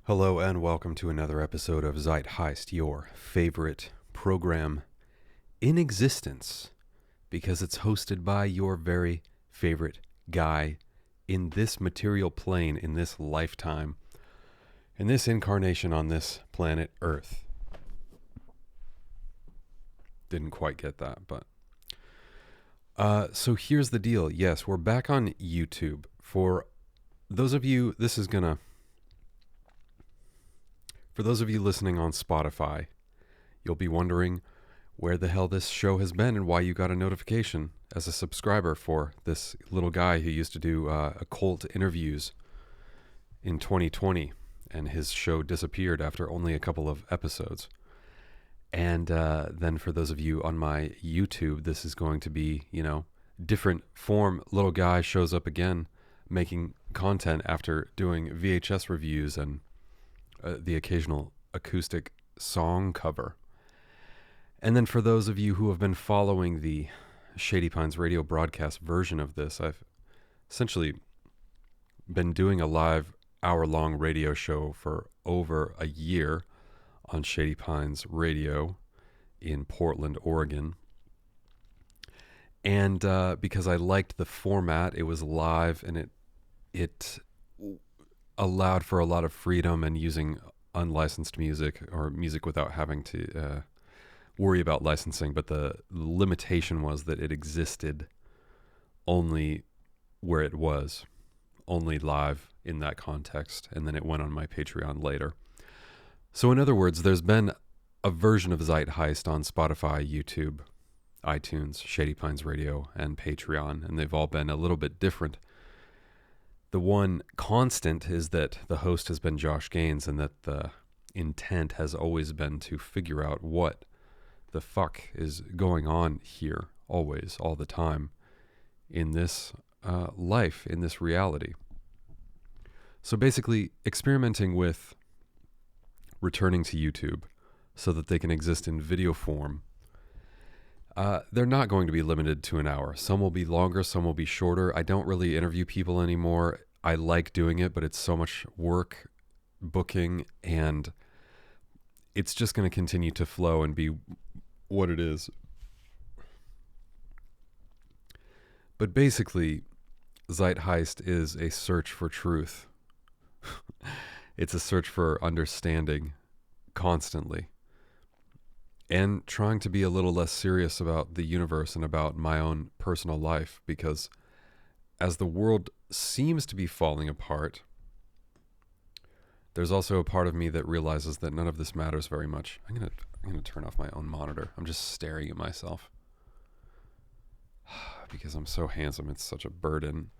Hello and welcome to another episode of ZEIT HEIST, your favorite program in existence, because it's hosted by your very favorite guy in this material plane, in this lifetime, in this incarnation on this planet Earth. Didn't quite get that, but... So here's the deal. Yes, we're back on YouTube. For those of you, For those of you listening on Spotify, you'll be wondering where the hell this show has been and why you got a notification as a subscriber for this little guy who used to do occult interviews in 2020, and his show disappeared after only a couple of episodes. And then for those of you on my YouTube, this is going to be, different form. Little guy shows up again, making content after doing VHS reviews and the occasional acoustic song cover. And then for those of you who have been following the Shady Pines radio broadcast version of this, I've essentially been doing a live hour-long radio show for over a year on Shady Pines Radio in Portland, Oregon. And because I liked the format, it was live, and it allowed for a lot of freedom and using unlicensed music or music without having to worry about licensing. But the limitation was that it existed only where it was, only live in that context. And then it went on my Patreon later. So in other words, there's been a version of ZEIT HEIST on Spotify, YouTube, iTunes, Shady Pines Radio, and Patreon. And they've all been a little bit different. The one constant is that the host has been Josh Gaines, and that the intent has always been to figure out what the fuck is going on here, always, all the time, in this life, in this reality. So basically, experimenting with returning to YouTube so that they can exist in video form. They're not going to be limited to an hour. Some will be longer, some will be shorter. I don't really interview people anymore. I like doing it, but it's so much work, booking, and it's just going to continue to flow and be what it is. But basically, ZEIT HEIST is a search for truth. It's a search for understanding constantly. And trying to be a little less serious about the universe and about my own personal life, because as the world seems to be falling apart, there's also a part of me that realizes that none of this matters very much. I'm gonna turn off my own monitor. I'm just staring at myself because I'm so handsome. It's such a burden,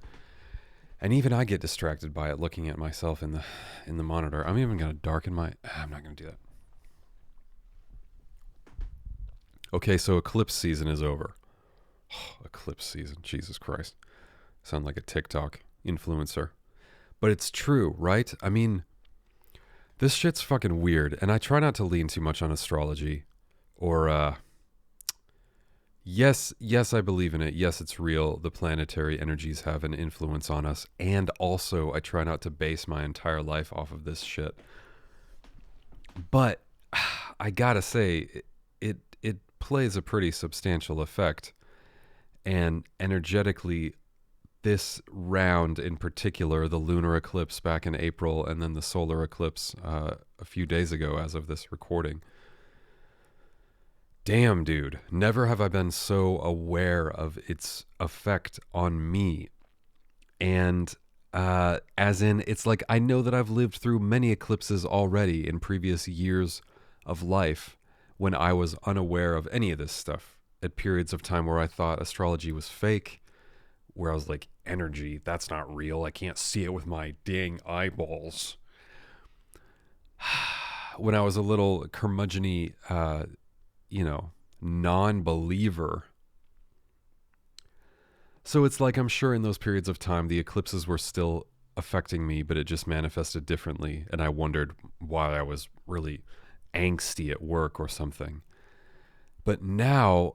and even I get distracted by it, looking at myself in the monitor. I'm even gonna darken my. I'm not gonna do that. Okay, so eclipse season is over. Eclipse season, Jesus Christ. Sound like a TikTok influencer. But it's true, right? I mean, this shit's fucking weird, and I try not to lean too much on astrology. Or, yes, I believe in it. Yes, it's real. The planetary energies have an influence on us. And also, I try not to base my entire life off of this shit. But, I gotta say, it plays a pretty substantial effect, and energetically this round in particular, the lunar eclipse back in April and then the solar eclipse a few days ago as of this recording, damn dude, never have I been so aware of its effect on me. And as in, it's like I know that I've lived through many eclipses already in previous years of life when I was unaware of any of this stuff, at periods of time where I thought astrology was fake, where I was like, energy, that's not real. I can't see it with my dang eyeballs. When I was a little curmudgeon-y, non-believer. So it's like, I'm sure in those periods of time, the eclipses were still affecting me, but it just manifested differently. And I wondered why I was really angsty at work or something. But now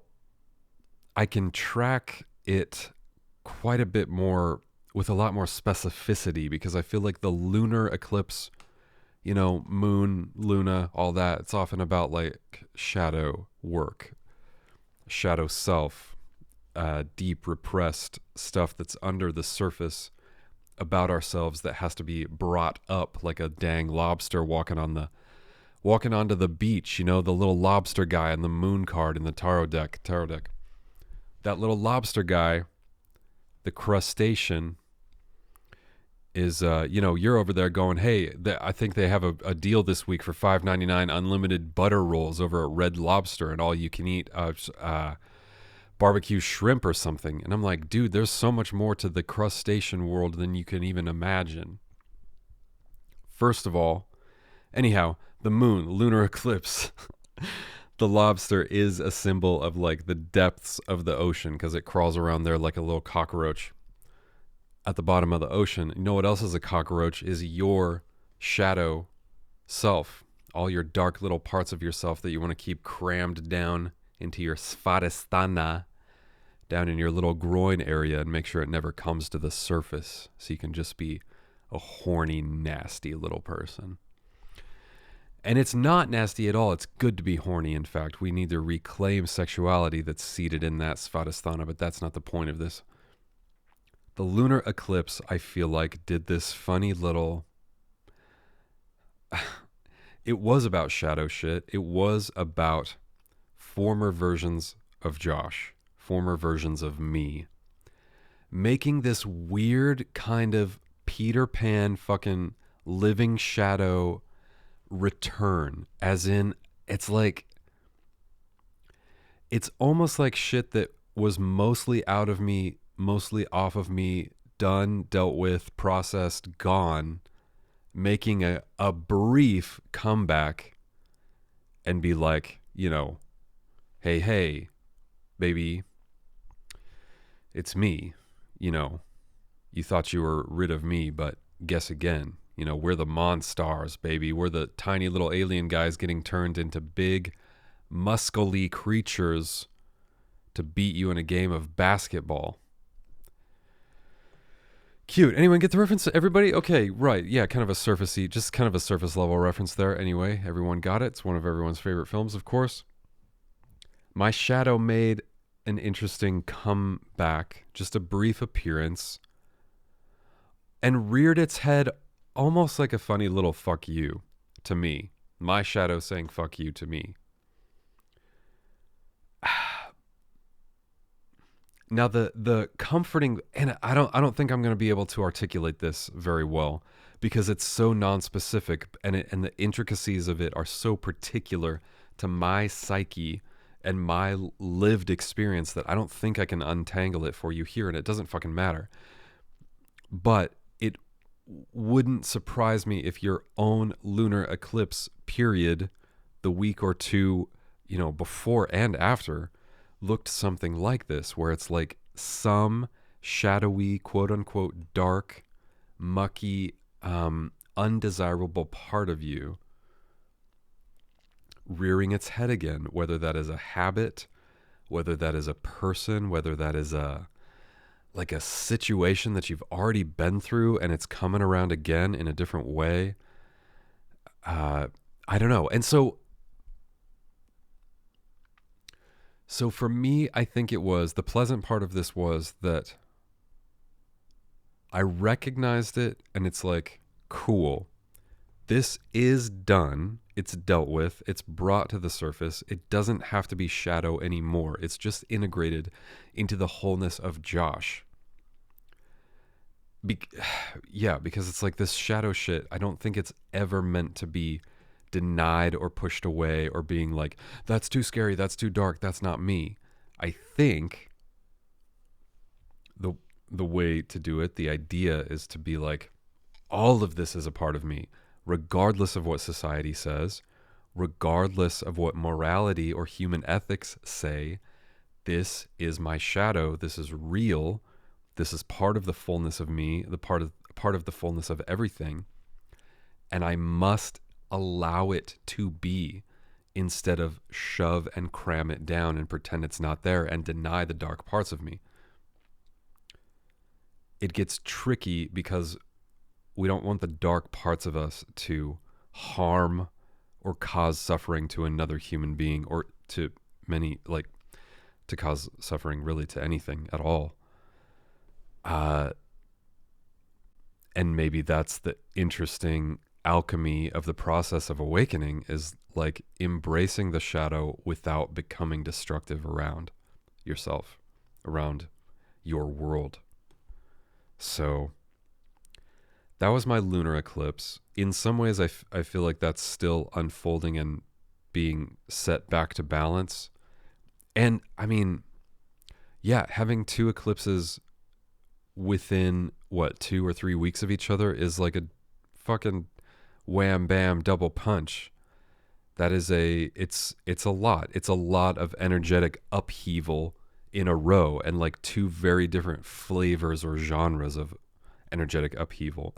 I can track it quite a bit more, with a lot more specificity, because I feel like the lunar eclipse you know, moon, Luna, all that. It's often about like shadow work, shadow self, deep repressed stuff that's under the surface about ourselves that has to be brought up like a dang lobster walking onto the beach, you know, the little lobster guy on the moon card in the tarot deck. That little lobster guy, the crustacean, is you know, you're over there going, hey, I think they have a deal this week for $5.99 unlimited butter rolls over at Red Lobster and all you can eat barbecue shrimp or something. And I'm like, dude, there's so much more to the crustacean world than you can even imagine. First of all, anyhow, the moon, lunar eclipse. The lobster is a symbol of like the depths of the ocean because it crawls around there like a little cockroach at the bottom of the ocean. You know what else is a cockroach? Is your shadow self, all your dark little parts of yourself that you want to keep crammed down into your svadhisthana, down in your little groin area, and make sure it never comes to the surface so you can just be a horny, nasty little person. And it's not nasty at all. It's good to be horny. In fact, we need to reclaim sexuality that's seated in that svadhisthana, but that's not the point of this. The lunar eclipse, I feel like, did this funny little... It was about shadow shit. It was about former versions of Josh, former versions of me, making this weird kind of Peter Pan fucking living shadow return, as in it's like it's almost like shit that was mostly out of me, mostly off of me, done, dealt with, processed, gone, making a brief comeback and be like, you know, hey baby, it's me, you know, you thought you were rid of me, but guess again. You know, we're the Monstars, baby. We're the tiny little alien guys getting turned into big, muscly creatures to beat you in a game of basketball. Cute. Anyone get the reference? Everybody? Okay, right. Yeah, kind of a surfacey, just kind of a surface level reference there. Anyway, everyone got it. It's one of everyone's favorite films, of course. My shadow made an interesting comeback, just a brief appearance, and reared its head almost like a funny little fuck you to me. My shadow saying fuck you to me. Now the comforting, and I don't think I'm going to be able to articulate this very well because it's so non-specific and the intricacies of it are so particular to my psyche and my lived experience that I don't think I can untangle it for you here, and it doesn't fucking matter. But it wouldn't surprise me if your own lunar eclipse period, the week or two, you know, before and after, looked something like this, where it's like some shadowy, quote unquote, dark, mucky, undesirable part of you rearing its head again, whether that is a habit, whether that is a person, whether that is a situation that you've already been through and it's coming around again in a different way. I don't know. And so for me, I think it was, the pleasant part of this was that I recognized it and it's like, cool. This is done. It's dealt with. It's brought to the surface. It doesn't have to be shadow anymore. It's just integrated into the wholeness of Josh. Yeah, because it's like this shadow shit. I don't think it's ever meant to be denied or pushed away or being like, that's too scary, that's too dark, that's not me. I think the way to do it, the idea is to be like, all of this is a part of me, regardless of what society says, regardless of what morality or human ethics say. This is my shadow. This is real. This is part of the fullness of me, the part of the fullness of everything. And I must allow it to be, instead of shove and cram it down and pretend it's not there and deny the dark parts of me. It gets tricky because we don't want the dark parts of us to harm or cause suffering to another human being, or to many, like, to cause suffering really to anything at all. And maybe that's the interesting alchemy of the process of awakening, is like embracing the shadow without becoming destructive around yourself, around your world. So that was my lunar eclipse. In some ways, I feel like that's still unfolding and being set back to balance. And I mean, yeah, having two eclipses within, what, 2 or 3 weeks of each other is like a fucking wham bam double punch. That is it's a lot. It's a lot of energetic upheaval in a row, and like two very different flavors or genres of energetic upheaval.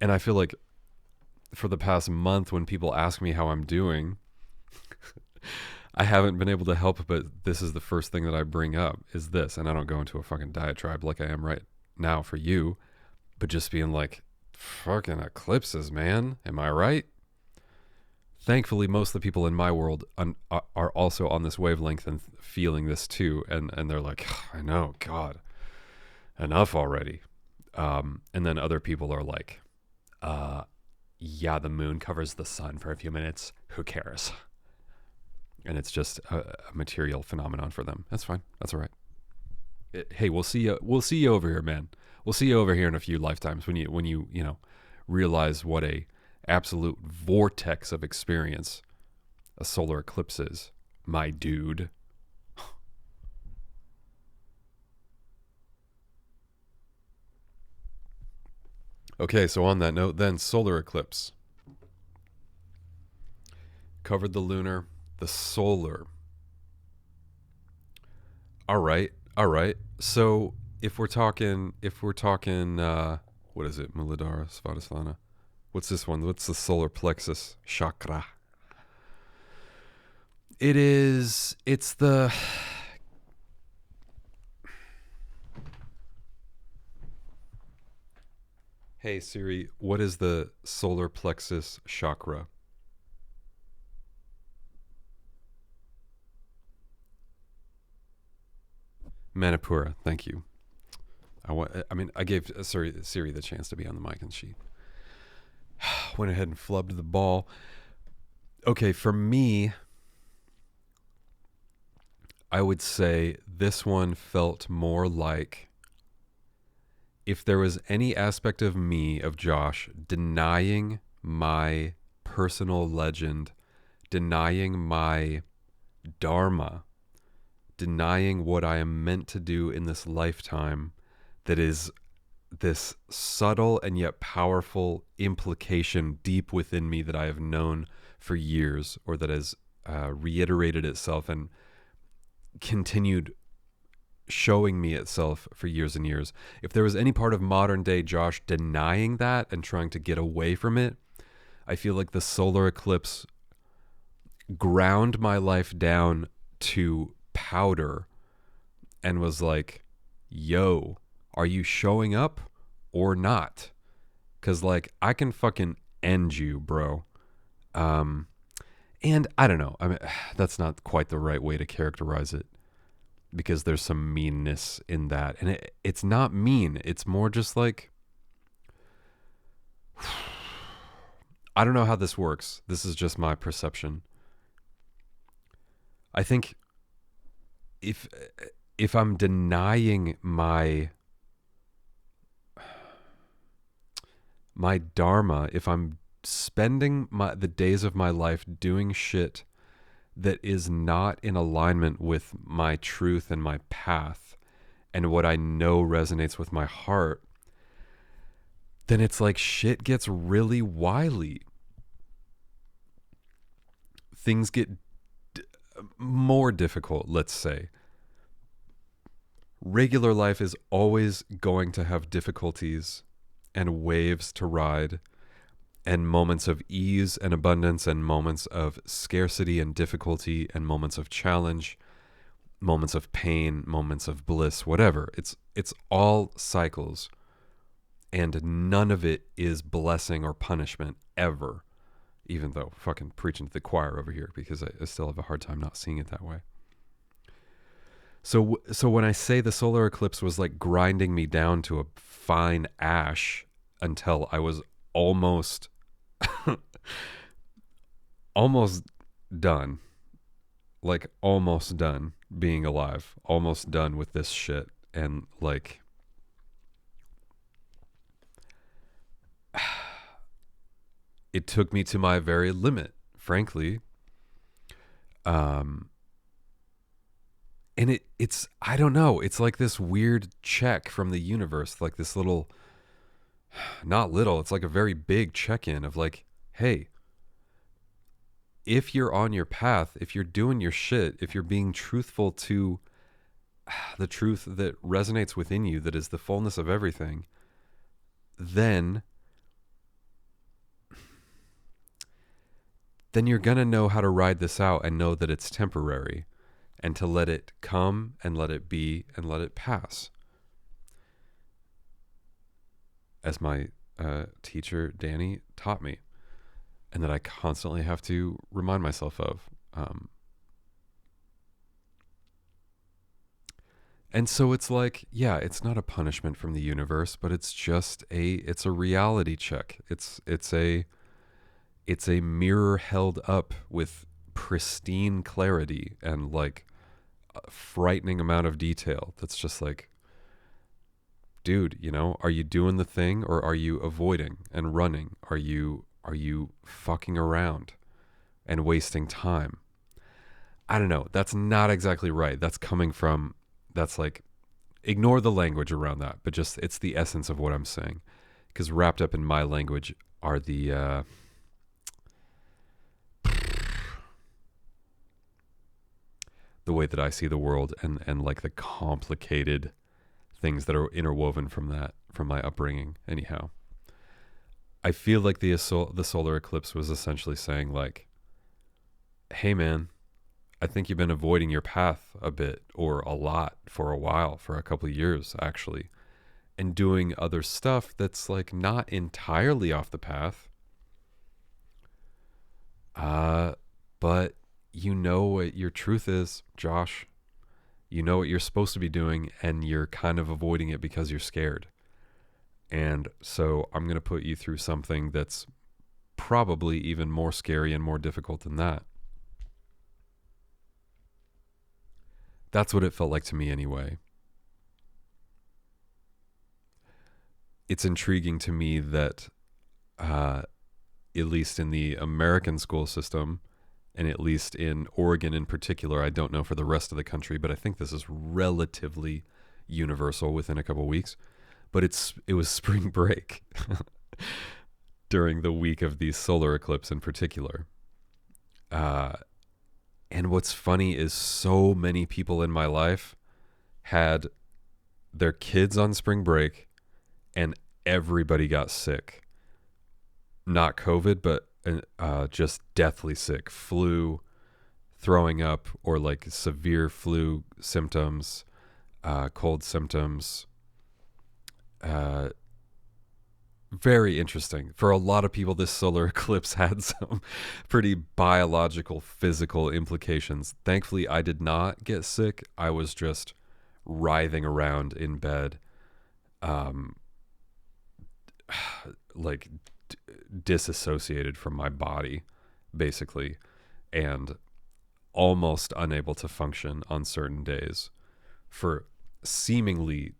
And I feel like for the past month, when people ask me how I'm doing, I haven't been able to help, but this is the first thing that I bring up, is this. And I don't go into a fucking diatribe like I am right now for you, but just being like, fucking eclipses, man. Am I right? Thankfully, most of the people in my world are also on this wavelength and feeling this too. And they're like, I know, God, enough already. And then other people are like, yeah, the moon covers the sun for a few minutes. Who cares? And it's just a material phenomenon for them. That's fine. That's all right. Hey, we'll see you. We'll see you over here, man. We'll see you over here in a few lifetimes when you realize what a absolute vortex of experience a solar eclipse is, my dude. Okay, so on that note, then, solar eclipse covered the lunar, the solar. All right. So if we're talking, what is it? Muladhara, Svadhisthana. What's this one? What's the solar plexus chakra? It's the, hey Siri, what is the solar plexus chakra? Manipura, thank you. I gave Siri the chance to be on the mic, and she went ahead and flubbed the ball. Okay, for me, I would say this one felt more like, if there was any aspect of me, of Josh, denying my personal legend, denying my dharma, denying what I am meant to do in this lifetime, that is this subtle and yet powerful implication deep within me that I have known for years, or that has reiterated itself and continued showing me itself for years and years. If there was any part of modern day Josh denying that and trying to get away from it, I feel like the solar eclipse ground my life down to powder and was like, yo, are you showing up or not? Because, like, I can fucking end you, bro. And I don't know. I mean, that's not quite the right way to characterize it, because there's some meanness in that. And it's not mean. It's more just like, I don't know how this works. This is just my perception. I think if I'm denying my dharma, if I'm spending the days of my life doing shit that is not in alignment with my truth and my path and what I know resonates with my heart, then it's like shit gets really wily. Things get more difficult, let's say. Regular life is always going to have difficulties and waves to ride, and moments of ease and abundance, and moments of scarcity and difficulty, and moments of challenge, moments of pain, moments of bliss, whatever. It's all cycles. and none of it is blessing or punishment ever, even though fucking preaching to the choir over here, because I still have a hard time not seeing it that way. So when I say the solar eclipse was like grinding me down to a fine ash until I was almost almost done, like almost done being alive, almost done with this shit, and like it took me to my very limit, frankly. And it's I don't know, it's like this weird check from the universe, like this little, not little, it's like a very big check-in of like, hey, if you're on your path, if you're doing your shit, if you're being truthful to the truth that resonates within you, that is the fullness of everything, then you're going to know how to ride this out and know that it's temporary, and to let it come and let it be and let it pass. As my teacher, Danny, taught me, and that I constantly have to remind myself of. And so it's like, yeah, it's not a punishment from the universe, but it's just it's a reality check. It's a mirror held up with pristine clarity and like a frightening amount of detail. That's just like, dude, you know, are you doing the thing, or are you avoiding and running? Are you fucking around and wasting time? I don't know. That's not exactly right. That's like, ignore the language around that, but just, it's the essence of what I'm saying. Because wrapped up in my language are the way that I see the world, and like the complicated things that are interwoven from my upbringing. Anyhow, I feel like the solar eclipse was essentially saying like, hey man, I think you've been avoiding your path a bit, or a lot, for a while, for a couple of years actually, and doing other stuff that's like not entirely off the path. But you know what your truth is, Josh. You know what you're supposed to be doing, and you're kind of avoiding it because you're scared. And so I'm going to put you through something that's probably even more scary and more difficult than that. That's what it felt like to me anyway. It's intriguing to me that, at least in the American school system, and at least in Oregon in particular, I don't know for the rest of the country, but I think this is relatively universal within a couple of weeks. But it was spring break during the week of the solar eclipse in particular. And what's funny is so many people in my life had their kids on spring break, and everybody got sick. Not COVID, but just deathly sick. Flu, throwing up, or like severe flu symptoms, cold symptoms. Very interesting. For a lot of people, this solar eclipse had some pretty biological, physical implications. Thankfully, I did not get sick. I was just writhing around in bed, like disassociated from my body, basically, and almost unable to function on certain days for seemingly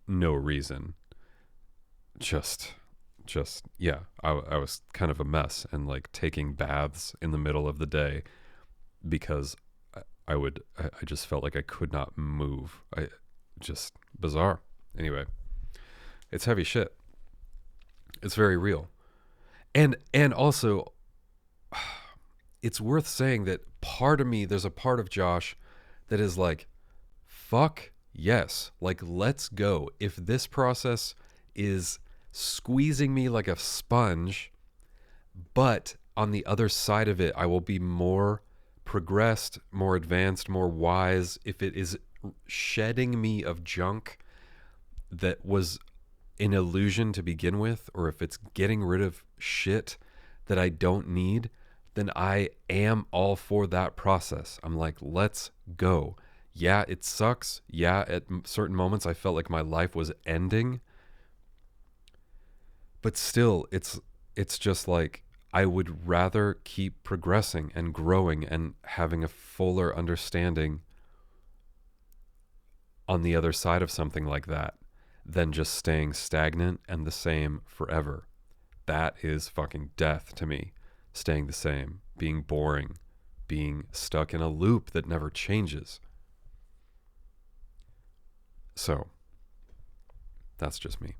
no reason. Just yeah, I was kind of a mess, and like taking baths in the middle of the day because I just felt like I could not move. Just bizarre. Anyway, it's heavy shit. It's very real. And also, it's worth saying that there's a part of Josh that is like, fuck yes, like let's go. If this process is squeezing me like a sponge, but on the other side of it, I will be more progressed, more advanced, more wise. If it is shedding me of junk that was an illusion to begin with, or if it's getting rid of shit that I don't need, then I am all for that process. I'm like, let's go. Yeah, it sucks. Yeah, at certain moments I felt like my life was ending. But still, it's just like, I would rather keep progressing and growing and having a fuller understanding on the other side of something like that than just staying stagnant and the same forever. That is fucking death to me. Staying the same, being boring, being stuck in a loop that never changes. So, that's just me.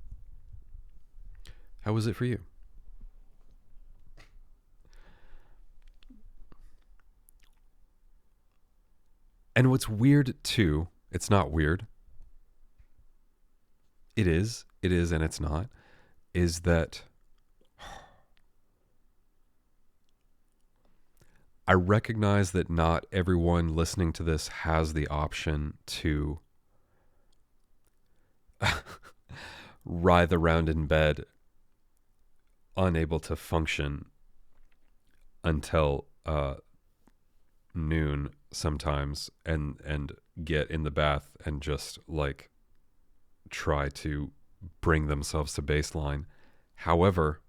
How was it for you? And what's weird too, it's not weird. It is, and it's not, is that I recognize that not everyone listening to this has the option to writhe around in bed, unable to function until noon sometimes, and get in the bath and just like try to bring themselves to baseline. However,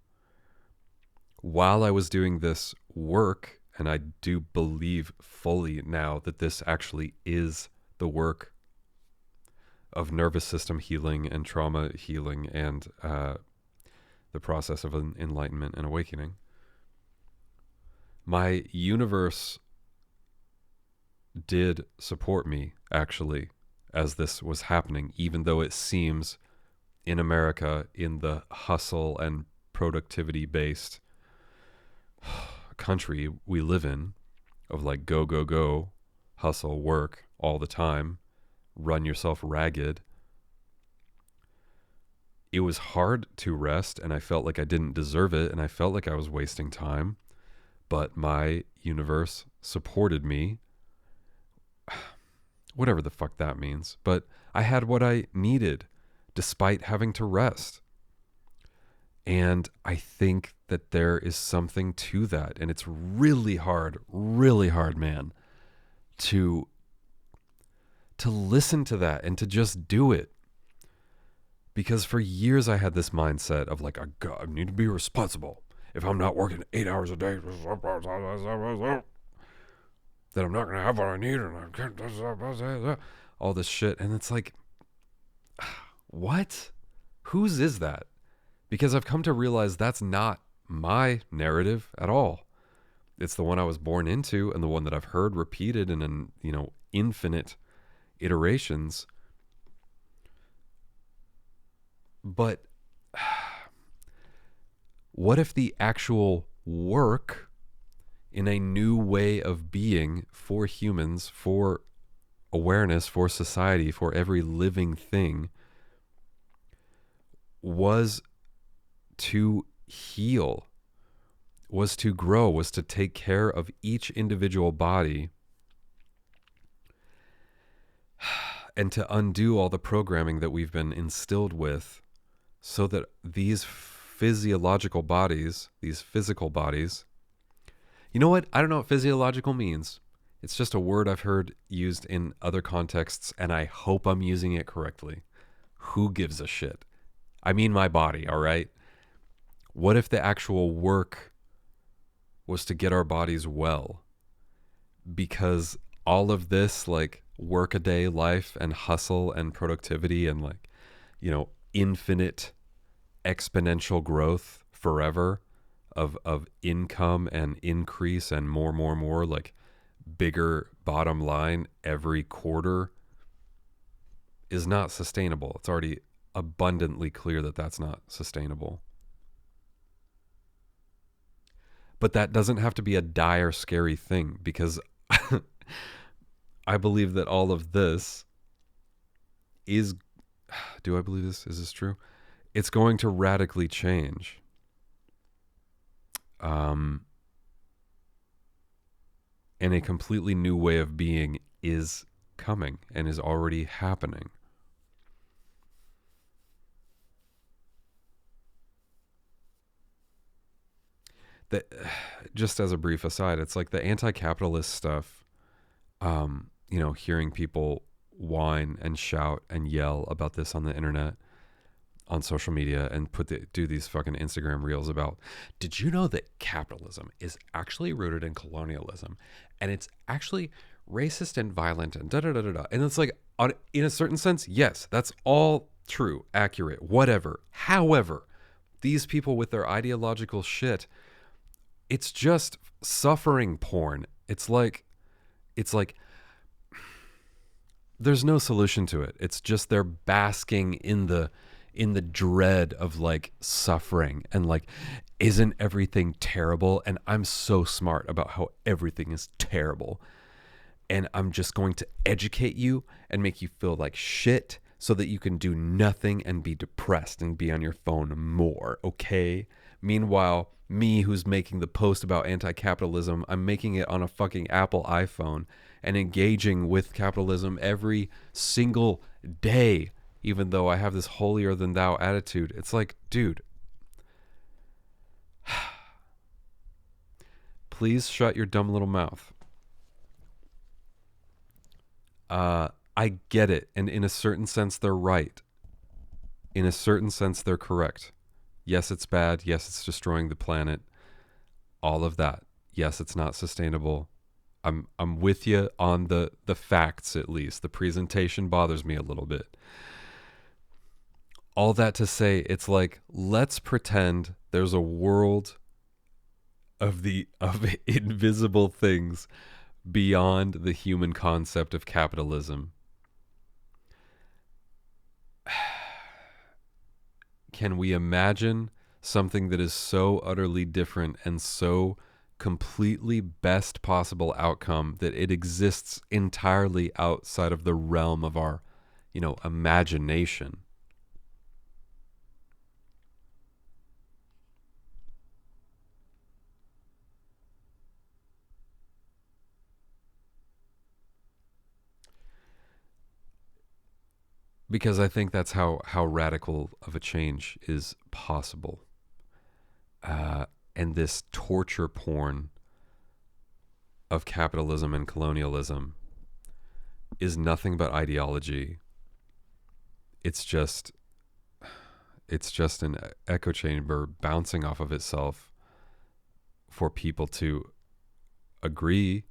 while I was doing this work, and I do believe fully now that this actually is the work of nervous system healing and trauma healing and the process of enlightenment and awakening, my universe did support me, actually, as this was happening, even though it seems in America, in the hustle and productivity based country we live in, of like go, go, go, hustle, work all the time, run yourself ragged. It was hard to rest, and I felt like I didn't deserve it, and I felt like I was wasting time, but my universe supported me. Whatever the fuck that means. But I had what I needed despite having to rest. And I think that there is something to that. And it's really hard, man, to listen to that and to just do it. Because for years I had this mindset of like, I need to be responsible. If I'm not working 8 hours a day, that I'm not going to have what I need, and I can't, all this shit. And it's like, what? Whose is that? Because I've come to realize that's not my narrative at all. It's the one I was born into, and the one that I've heard repeated in infinite iterations. But what if the actual work in a new way of being for humans, for awareness, for society, for every living thing, was to heal, was to grow, was to take care of each individual body, and to undo all the programming that we've been instilled with, so that these physiological bodies, these physical bodies, you know what? I don't know what physiological means. It's just a word I've heard used in other contexts, and I hope I'm using it correctly. Who gives a shit? I mean my body, all right? What if the actual work was to get our bodies well? Because all of this, like, work-a-day life and hustle and productivity and, like, infinite exponential growth forever of income and increase and more, like bigger bottom line every quarter, is not sustainable. It's already abundantly clear that that's not sustainable. But that doesn't have to be a dire, scary thing, because I believe that all of this is, do I believe this? Is this true? It's going to radically change. And a completely new way of being is coming and is already happening. that, just as a brief aside, it's like the anti-capitalist stuff, hearing people whine and shout and yell about this on the internet, on social media, and do these fucking Instagram reels about, did you know that capitalism is actually rooted in colonialism, and it's actually racist and violent and da da da da da. And it's like, in a certain sense, yes, that's all true, accurate, whatever. However, these people with their ideological shit, it's just suffering porn. It's like there's no solution to it. It's just they're basking in the dread of like suffering, and like, isn't everything terrible? And I'm so smart about how everything is terrible. And I'm just going to educate you and make you feel like shit so that you can do nothing and be depressed and be on your phone more, okay? Meanwhile, me, who's making the post about anti-capitalism, I'm making it on a fucking Apple iPhone and engaging with capitalism every single day, even though I have this holier than thou attitude. It's like, dude, please shut your dumb little mouth. I get it. And in a certain sense, they're right. In a certain sense, they're correct. Yes, it's bad. Yes, it's destroying the planet. All of that. Yes, it's not sustainable. I'm with you on the facts, at least. The presentation bothers me a little bit. All that to say, it's like, let's pretend there's a world of invisible things beyond the human concept of capitalism. Can we imagine something that is so utterly different and so completely best possible outcome that it exists entirely outside of the realm of our, imagination? Because I think that's how radical of a change is possible. And this torture porn of capitalism and colonialism is nothing but ideology. It's just an echo chamber bouncing off of itself for people to agree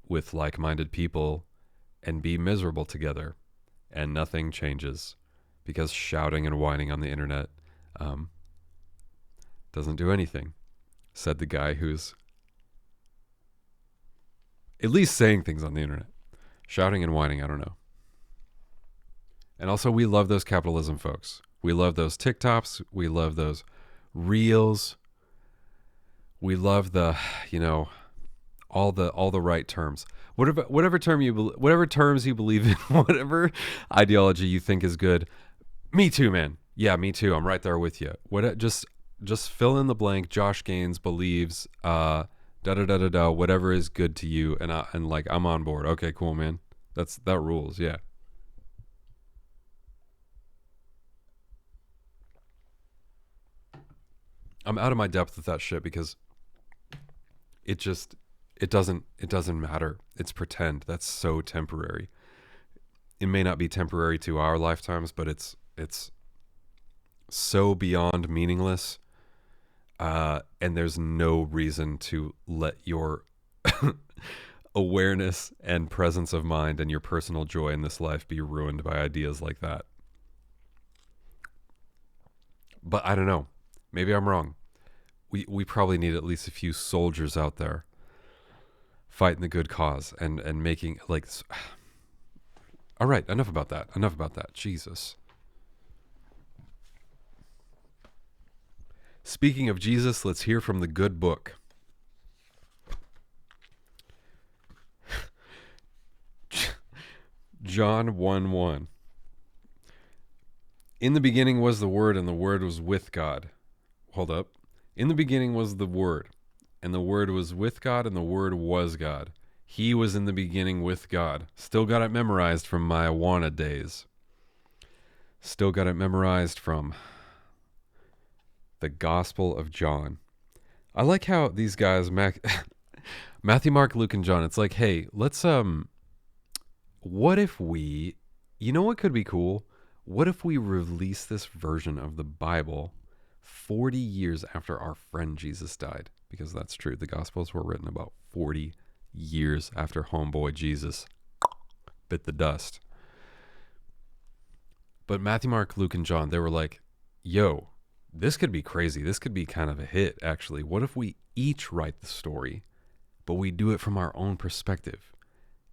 with like-minded people and be miserable together. And nothing changes because shouting and whining on the internet doesn't do anything, said the guy who's at least saying things on the internet. Shouting and whining, I don't know. And also, we love those capitalism folks. We love those TikToks. We love those reels. We love the, all the right terms. Whatever terms you believe in, whatever ideology you think is good. Me too, man. Yeah, me too. I'm right there with you. Just fill in the blank. Josh Gaines believes da da da da da. Whatever is good to you, and I'm on board. Okay, cool, man. That rules. Yeah. I'm out of my depth with that shit because it doesn't matter. It's pretend. That's so temporary. It may not be temporary to our lifetimes, but it's so beyond meaningless. And there's no reason to let your awareness and presence of mind and your personal joy in this life be ruined by ideas like that. But I don't know. Maybe I'm wrong. We probably need at least a few soldiers out there fighting the good cause and making, like, all right, enough about that. Jesus. Speaking of Jesus, let's hear from the good book. John 1:1. In the beginning was the Word, and the Word was with God. Hold up. In the beginning was the Word, and the Word was with God, and the Word was God. He was in the beginning with God. Still got it memorized from my Awana days. Still got it memorized from the Gospel of John. I like how these guys, Matthew, Mark, Luke, and John. It's like, hey, let's what if we, you know what could be cool? What if we release this version of the Bible 40 years after our friend Jesus died? Because that's true. The Gospels were written about 40 years after homeboy Jesus bit the dust. But Matthew, Mark, Luke, and John, they were like, yo, this could be crazy. This could be kind of a hit, actually. What if we each write the story, but we do it from our own perspective?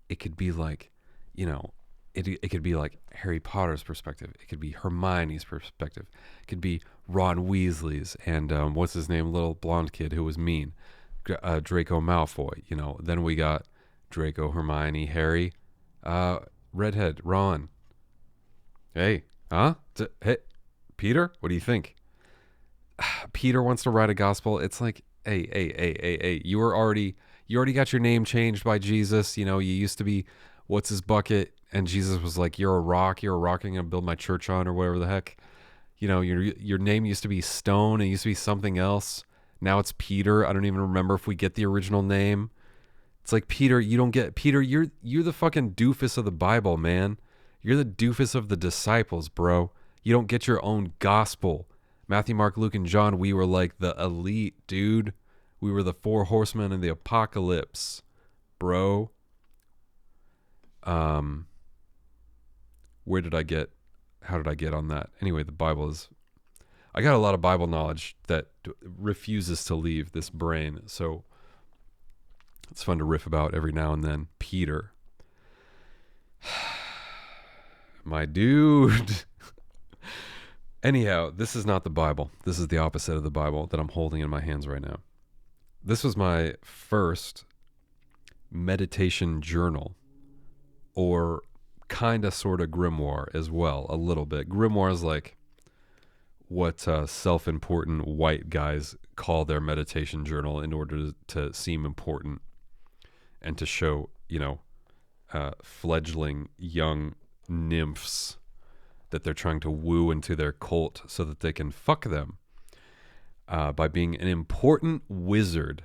It could be like, you know, it could be like Harry Potter's perspective. It could be Hermione's perspective. It could be Ron Weasley's and what's his name, little blonde kid who was mean, Draco Malfoy. You know, then we got Draco, Hermione, Harry, redhead, Ron. Hey, huh? Hey, Peter, what do you think? Peter wants to write a gospel. It's like, hey, you already got your name changed by Jesus. You know, you used to be what's his bucket, and Jesus was like, you're a rock I'm gonna build my church on, or whatever the heck. You know, your name used to be Stone. It used to be something else. Now it's Peter. I don't even remember if we get the original name. It's like, Peter, you don't get Peter. You're the fucking doofus of the Bible, man. You're the doofus of the disciples, bro. You don't get your own gospel. Matthew, Mark, Luke, and John, we were like the elite, dude. We were the four horsemen of the apocalypse, bro. Where did I get? How did I get on that? Anyway, the Bible is. I got a lot of Bible knowledge that refuses to leave this brain, so it's fun to riff about every now and then. Peter, my dude. Anyhow, this is not the Bible. This is the opposite of the Bible that I'm holding in my hands right now. This was my first meditation journal, or kind of sort of grimoire as well, a little bit. Grimoire is like what self-important white guys call their meditation journal in order to seem important and to show, you know, fledgling young nymphs that they're trying to woo into their cult so that they can fuck them by being an important wizard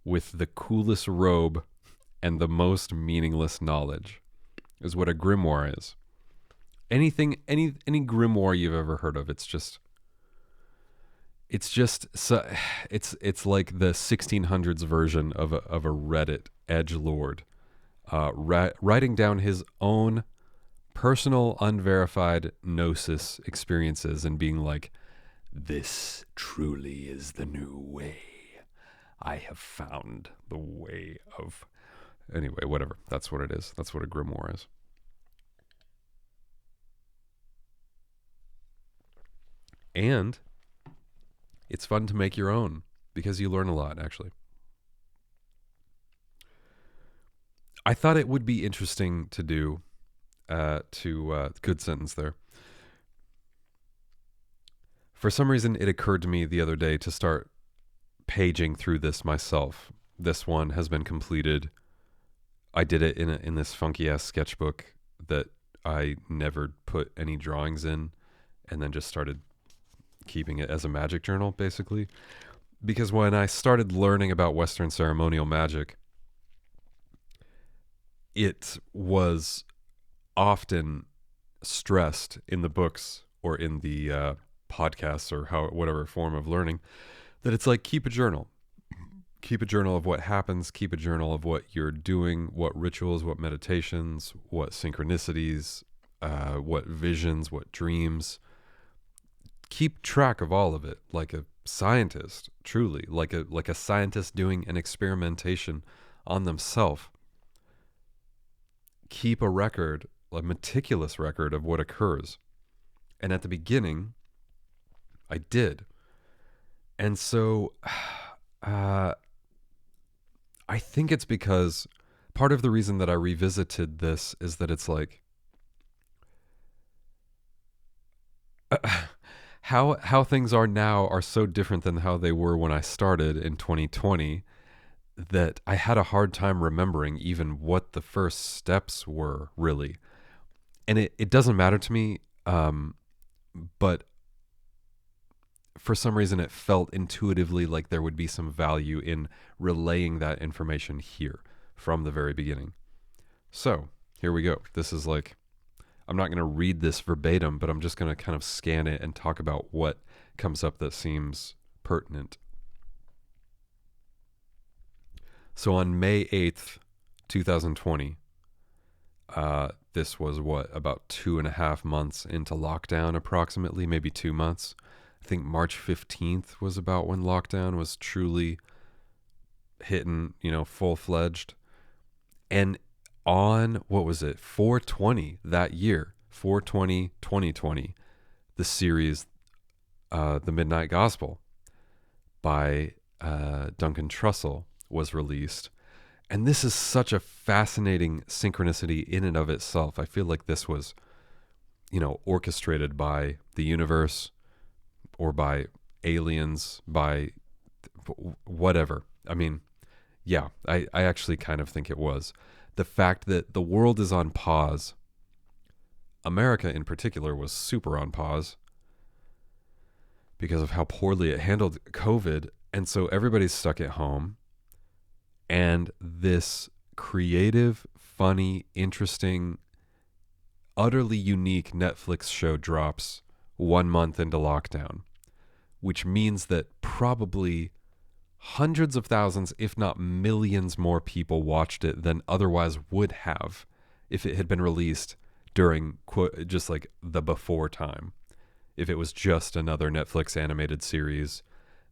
with the coolest robe and the most meaningless knowledge is what a grimoire is. Any grimoire you've ever heard of, it's like the 1600s version of a Reddit edgelord writing down his own personal unverified gnosis experiences and being like, this truly is the new way. I have found the way of... Anyway, whatever. That's what it is. That's what a grimoire is. And it's fun to make your own because you learn a lot, actually. I thought it would be interesting to do good sentence there. For some reason, it occurred to me the other day to start paging through this myself. This one has been completed. I did it in this funky ass sketchbook that I never put any drawings in, and then just started keeping it as a magic journal, basically. Because when I started learning about Western ceremonial magic, it was often stressed in the books or in the podcasts or whatever form of learning that it's like, keep a journal. Keep a journal of what happens. Keep a journal of what you're doing, what rituals, what meditations, what synchronicities, what visions, what dreams. Keep track of all of it, like a scientist, truly, like a scientist doing an experimentation on themselves. Keep a record, a meticulous record of what occurs. And at the beginning, I did. And so I think it's because part of the reason that I revisited this is that it's like how things are now are so different than how they were when I started in 2020 that I had a hard time remembering even what the first steps were, really. And it doesn't matter to me, but for some reason it felt intuitively like there would be some value in relaying that information here from the very beginning. So here we go. This is like, I'm not going to read this verbatim, but I'm just going to kind of scan it and talk about what comes up that seems pertinent. So on May 8th, 2020, this was about 2.5 months into lockdown, approximately, maybe 2 months. I think March 15th was about when lockdown was truly hitting, full-fledged. And on, 4/20 that year, 4/20/2020, the series, The Midnight Gospel by Duncan Trussell was released. And this is such a fascinating synchronicity in and of itself. I feel like this was, orchestrated by the universe or by aliens, by whatever. I mean, yeah, I actually kind of think it was. The fact that the world is on pause, America in particular was super on pause because of how poorly it handled COVID. And so everybody's stuck at home. And this creative, funny, interesting, utterly unique Netflix show drops 1 month into lockdown, which means that probably hundreds of thousands, if not millions more people watched it than otherwise would have if it had been released during just like the before time. If it was just another Netflix animated series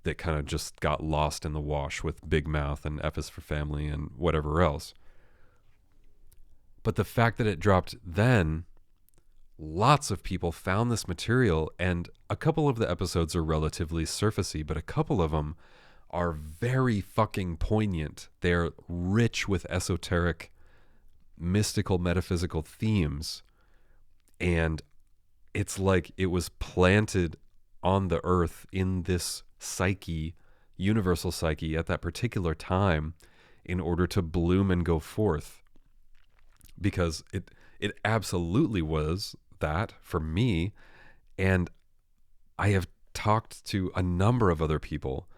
that kind of just got lost in the wash with Big Mouth and F is for Family and whatever else. But the fact that it dropped then, lots of people found this material, and a couple of the episodes are relatively surfacey, but a couple of them are very fucking poignant. They're rich with esoteric, mystical, metaphysical themes. And it's like it was planted on the earth in this psyche, universal psyche at that particular time in order to bloom and go forth. Because it absolutely was that for me. And I have talked to a number of other people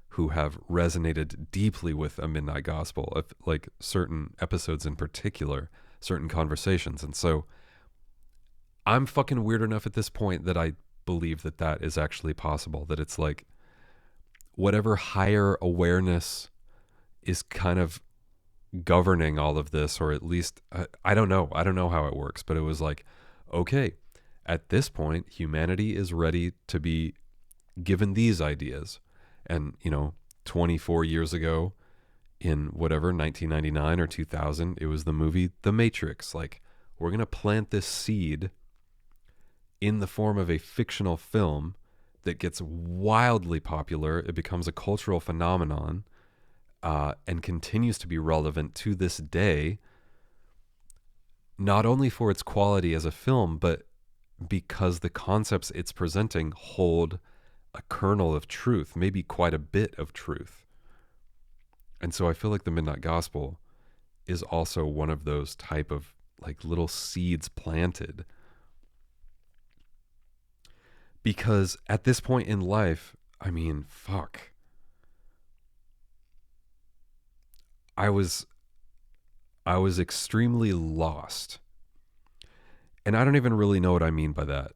who have resonated deeply with A Midnight Gospel, of like certain episodes in particular, certain conversations. And so I'm fucking weird enough at this point that I believe that that is actually possible, that it's like whatever higher awareness is kind of governing all of this, or at least, I don't know how it works, but it was like, okay, at this point, humanity is ready to be given these ideas. And, 24 years ago in whatever, 1999 or 2000, it was the movie The Matrix. Like, we're going to plant this seed in the form of a fictional film that gets wildly popular. It becomes a cultural phenomenon, and continues to be relevant to this day, not only for its quality as a film, but because the concepts it's presenting hold a kernel of truth, maybe quite a bit of truth. And so I feel like The Midnight Gospel is also one of those type of like little seeds planted. Because at this point in life, I mean, fuck. I was extremely lost. And I don't even really know what I mean by that,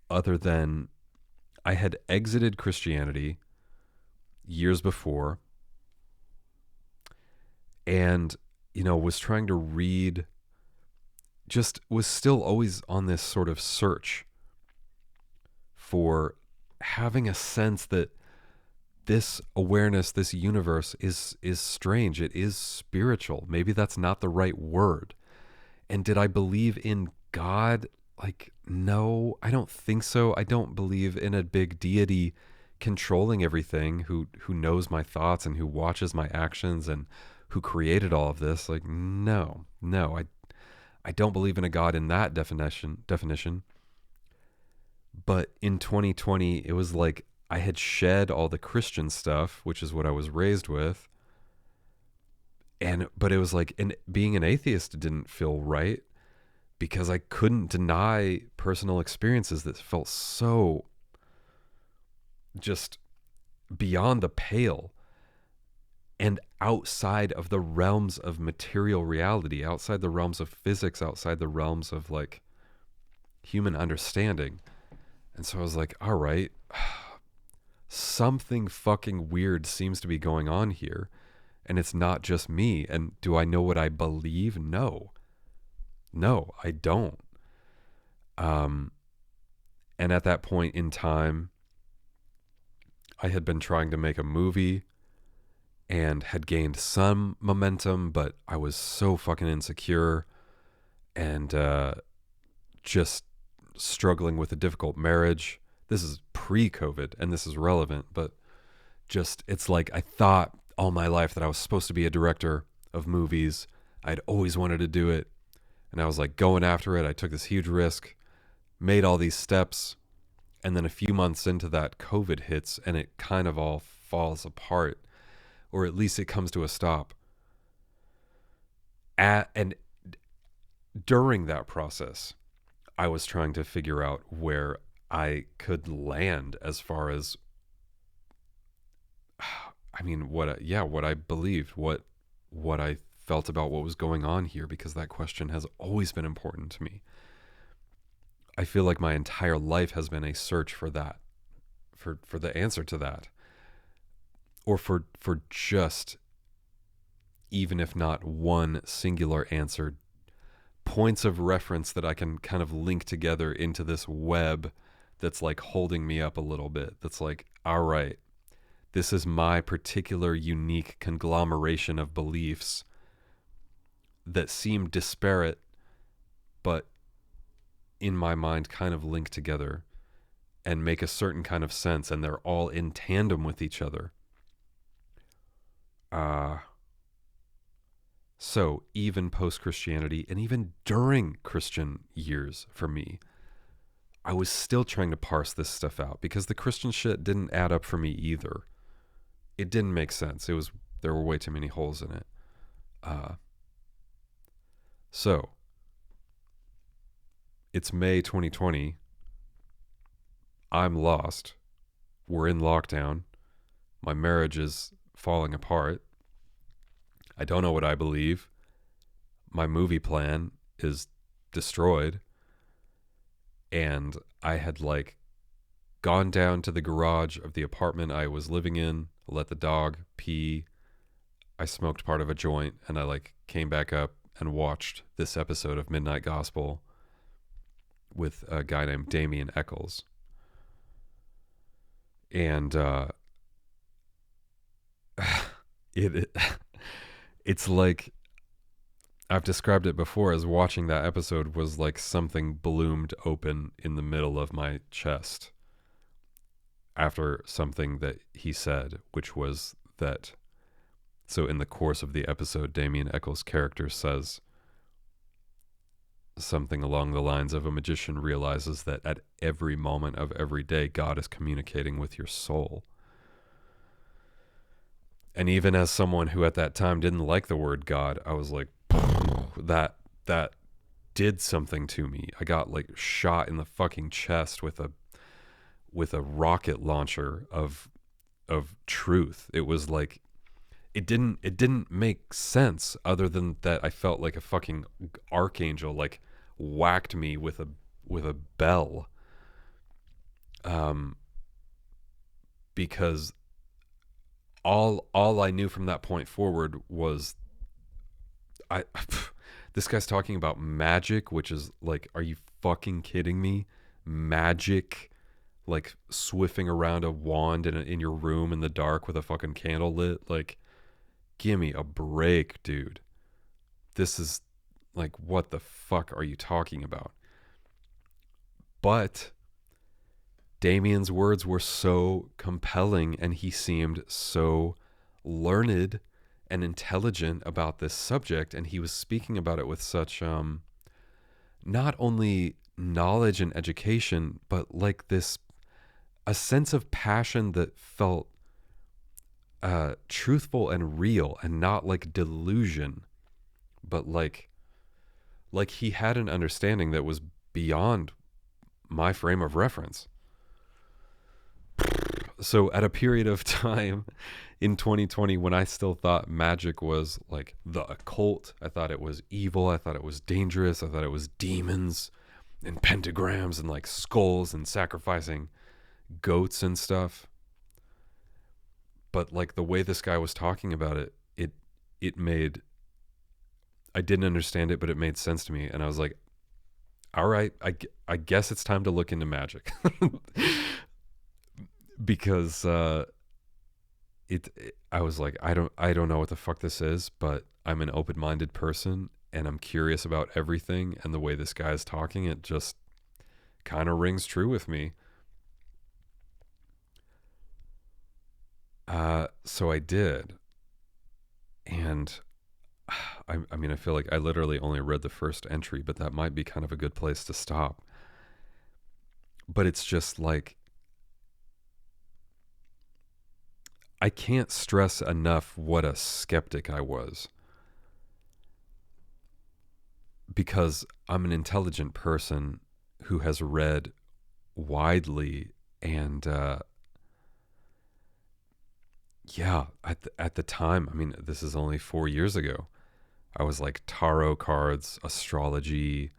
other than I had exited Christianity years before and, was trying to read, just was still always on this sort of search for having a sense that this awareness, this universe is strange. It is spiritual. Maybe that's not the right word. And did I believe in God? Like, no, I don't think so. I don't believe in a big deity controlling everything, who knows my thoughts and who watches my actions and who created all of this. Like, no, I don't believe in a God in that definition. But in 2020, it was like I had shed all the Christian stuff, which is what I was raised with. But it was like, being an atheist didn't feel right, because I couldn't deny personal experiences that felt so just beyond the pale and outside of the realms of material reality, outside the realms of physics, outside the realms of like human understanding. And so I was like, all right, something fucking weird seems to be going on here. And it's not just me. And do I know what I believe? No. No, I don't. And at that point in time, I had been trying to make a movie and had gained some momentum, but I was so fucking insecure and just struggling with a difficult marriage. This is pre-COVID, and this is relevant, but just, it's like I thought all my life that I was supposed to be a director of movies. I'd always wanted to do it, and I was like going after it. I took this huge risk, made all these steps, and then a few months into that, COVID hits, and it kind of all falls apart, or at least it comes to a stop. And during that process, I was trying to figure out where I could land as far as, I mean, what I believed, what I felt about what was going on here, because that question has always been important to me. I feel like my entire life has been a search for that, for the answer to that, or for just, even if not one singular answer, points of reference that I can kind of link together into this web that's like holding me up a little bit. That's like, all right, this is my particular unique conglomeration of beliefs that seem disparate, but in my mind kind of link together and make a certain kind of sense, and they're all in tandem with each other. So even post-Christianity, and even during Christian years for me, I was still trying to parse this stuff out, because the Christian shit didn't add up for me either. It didn't make sense. There were way too many holes in it. So it's May 2020. I'm lost. We're in lockdown. My marriage is falling apart. I don't know what I believe. My movie plan is destroyed. And I had like gone down to the garage of the apartment I was living in, let the dog pee. I smoked part of a joint, and I like came back up and watched this episode of Midnight Gospel with a guy named Damien Eccles. And it's like, I've described it before as watching that episode was like something bloomed open in the middle of my chest after something that he said, which was that, so in the course of the episode, Damien Eccles' character says something along the lines of, a magician realizes that at every moment of every day, God is communicating with your soul. And even as someone who at that time didn't like the word God, I was like, that did something to me. I got like shot in the fucking chest with a rocket launcher of truth. It was like, it didn't make sense, other than that I felt like a fucking archangel like whacked me with a bell. Because all I knew from that point forward was, this guy's talking about magic, which is like, are you fucking kidding me? Magic, like swiffing around a wand in your room in the dark with a fucking candle lit. Like, give me a break, dude. This is like, what the fuck are you talking about? But Damien's words were so compelling, and he seemed so learned and intelligent about this subject, and he was speaking about it with such not only knowledge and education, but like a sense of passion that felt truthful and real, and not like delusion, but like he had an understanding that was beyond my frame of reference. So at a period of time in 2020 when I still thought magic was like the occult, I thought it was evil, I thought it was dangerous, I thought it was demons and pentagrams and like skulls and sacrificing goats and stuff. But like the way this guy was talking about it, it made, I didn't understand it, but it made sense to me. And I was like, all right, I guess it's time to look into magic. Because I was like, I don't know what the fuck this is, but I'm an open-minded person and I'm curious about everything, and the way this guy is talking, it just kind of rings true with me. So I did. And I mean, I feel like I literally only read the first entry, but that might be kind of a good place to stop. But it's just like, I can't stress enough what a skeptic I was, because I'm an intelligent person who has read widely. And yeah, at the time, I mean, this is only 4 years ago, I was like tarot cards, astrology,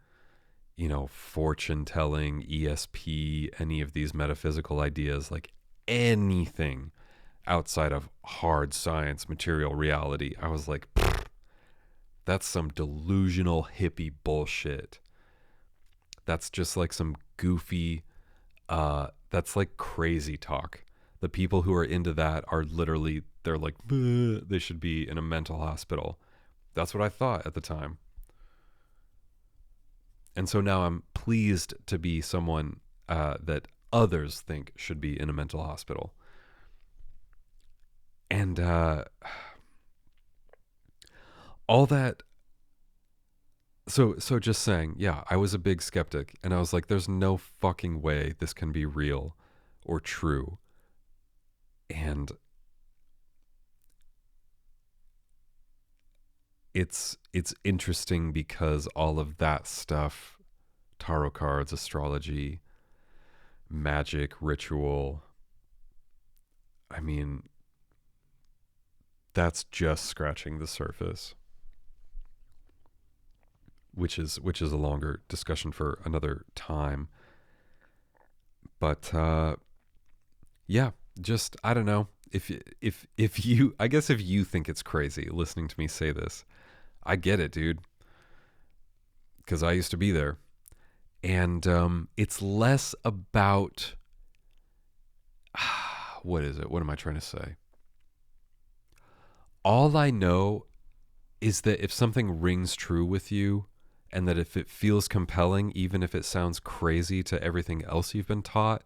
fortune telling, ESP, any of these metaphysical ideas, like anything outside of hard science, material reality. I was like, that's some delusional hippie bullshit. That's just like some goofy, that's like crazy talk. The people who are into that are literally, they're like, they should be in a mental hospital. That's what I thought at the time. And so now I'm pleased to be someone that others think should be in a mental hospital. And all that. So just saying, yeah, I was a big skeptic, and I was like, there's no fucking way this can be real or true. And it's interesting because all of that stuff, tarot cards, astrology, magic, ritual, I mean, that's just scratching the surface, which is a longer discussion for another time. But yeah, just, I don't know, if you, I guess if you think it's crazy listening to me say this, I get it, dude, because I used to be there. And it's less about what is it? What am I trying to say? All I know is that if something rings true with you, and that if it feels compelling, even if it sounds crazy to everything else you've been taught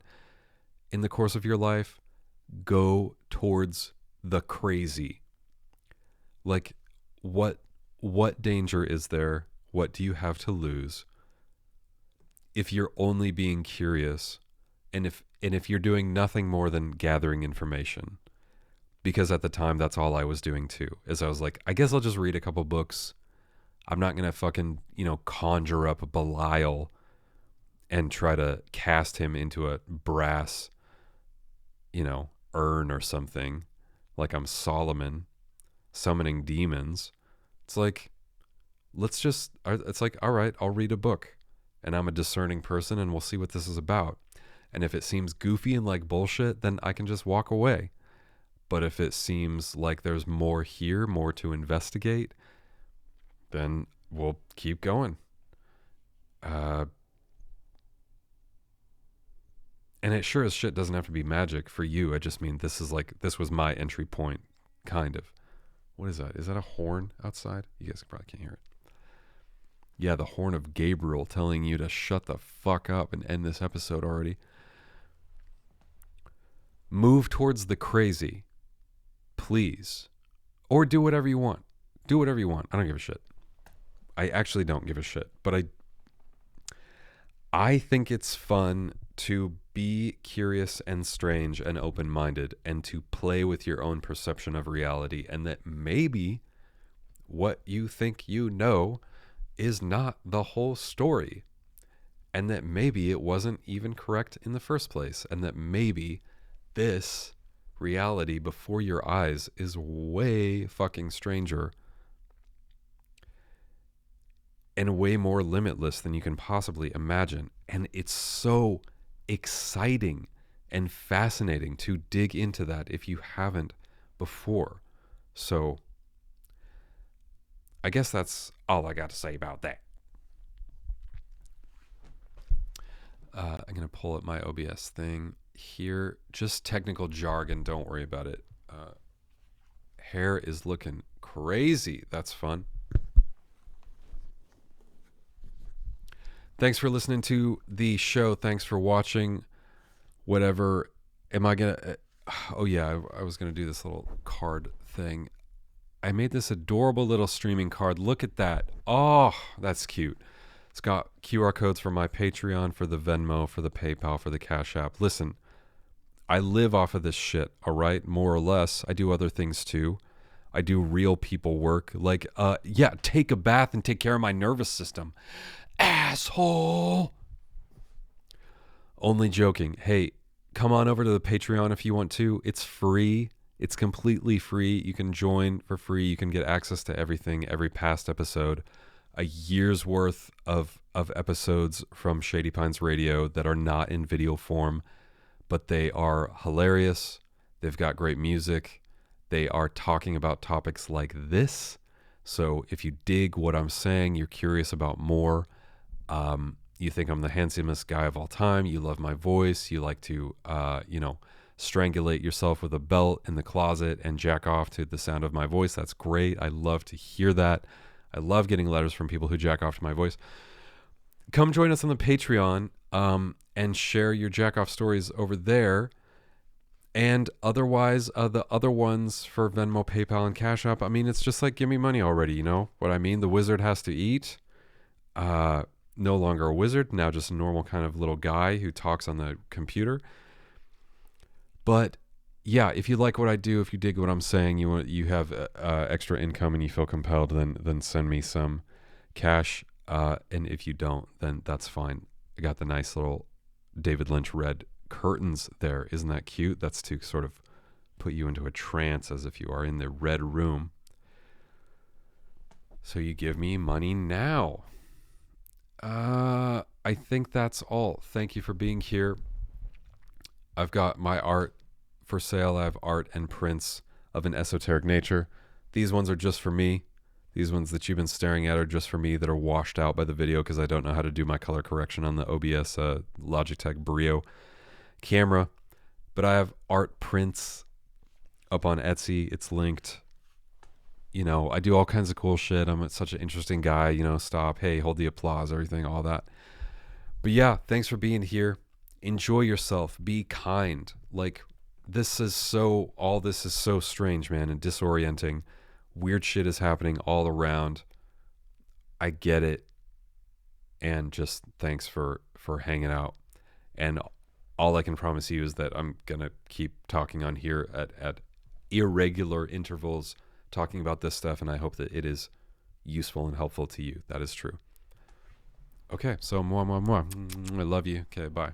in the course of your life, go towards the crazy. Like, what danger is there? What do you have to lose if you're only being curious, and if you're doing nothing more than gathering information? Because at the time, that's all I was doing too. Is I was like, I guess I'll just read a couple books. I'm not gonna fucking, conjure up Belial and try to cast him into a brass, urn or something, like I'm Solomon summoning demons. It's like, it's like, all right, I'll read a book, and I'm a discerning person, and we'll see what this is about. And if it seems goofy and like bullshit, then I can just walk away. But if it seems like there's more here, more to investigate, then we'll keep going. And it sure as shit doesn't have to be magic for you. I just mean, this was my entry point, kind of. What is that? Is that a horn outside? You guys probably can't hear it. Yeah, the horn of Gabriel telling you to shut the fuck up and end this episode already. Move towards the crazy, please. Or do whatever you want. Do whatever you want. I don't give a shit. I actually don't give a shit. But I think it's fun to be curious and strange and open-minded, and to play with your own perception of reality, and that maybe what you think you know is not the whole story, and that maybe it wasn't even correct in the first place, and that maybe this reality before your eyes is way fucking stranger and way more limitless than you can possibly imagine. And it's so exciting and fascinating to dig into that if you haven't before. So I guess that's all I got to say about that. I'm going to pull up my OBS thing here. Just technical jargon. Don't worry about it. Hair is looking crazy. That's fun. Thanks for listening to the show. Thanks for watching. Whatever. Am I going to... Oh, yeah. I was going to do this little card thing. I made this adorable little streaming card. Look at that. Oh, that's cute. It's got QR codes for my Patreon, for the Venmo, for the PayPal, for the Cash App. Listen, I live off of this shit, all right? More or less. I do other things too. I do real people work. Like, yeah, take a bath and take care of my nervous system. Asshole. Only joking. Hey, come on over to the Patreon if you want to. It's free. It's completely free. You can join for free. You can get access to everything, every past episode, a year's worth of episodes from Shady Pines Radio that are not in video form, but they are hilarious. They've got great music. They are talking about topics like this. So if you dig what I'm saying, you're curious about more, you think I'm the handsomest guy of all time, you love my voice, you like to, strangulate yourself with a belt in the closet and jack off to the sound of my voice, that's great. I love to hear that. I love getting letters from people who jack off to my voice. Come join us on the Patreon and share your jack off stories over there. And otherwise, the other ones for Venmo, PayPal, and Cash App, I mean, it's just like, give me money already, you know what I mean? The wizard has to eat. No longer a wizard, now just a normal kind of little guy who talks on the computer. But yeah, if you like what I do, if you dig what I'm saying, you have extra income and you feel compelled, then send me some cash. And if you don't, then that's fine. I got the nice little David Lynch red curtains there. Isn't that cute? That's to sort of put you into a trance as if you are in the red room. So you give me money now. I think that's all. Thank you for being here. I've got my art for sale. I have art and prints of an esoteric nature. These ones are just for me. These ones that you've been staring at are just for me, that are washed out by the video because I don't know how to do my color correction on the OBS Logitech Brio camera. But I have art prints up on Etsy. It's linked. You know, I do all kinds of cool shit. I'm such an interesting guy, you know, stop, hey, hold the applause, everything, all that. But yeah, thanks for being here. Enjoy yourself. Be kind. Like, all this is so strange, man, and disorienting. Weird shit is happening all around. I get it. And just thanks for hanging out. And all I can promise you is that I'm going to keep talking on here at irregular intervals, talking about this stuff, and I hope that it is useful and helpful to you. That is true. Okay, so moi. I love you. Okay, bye.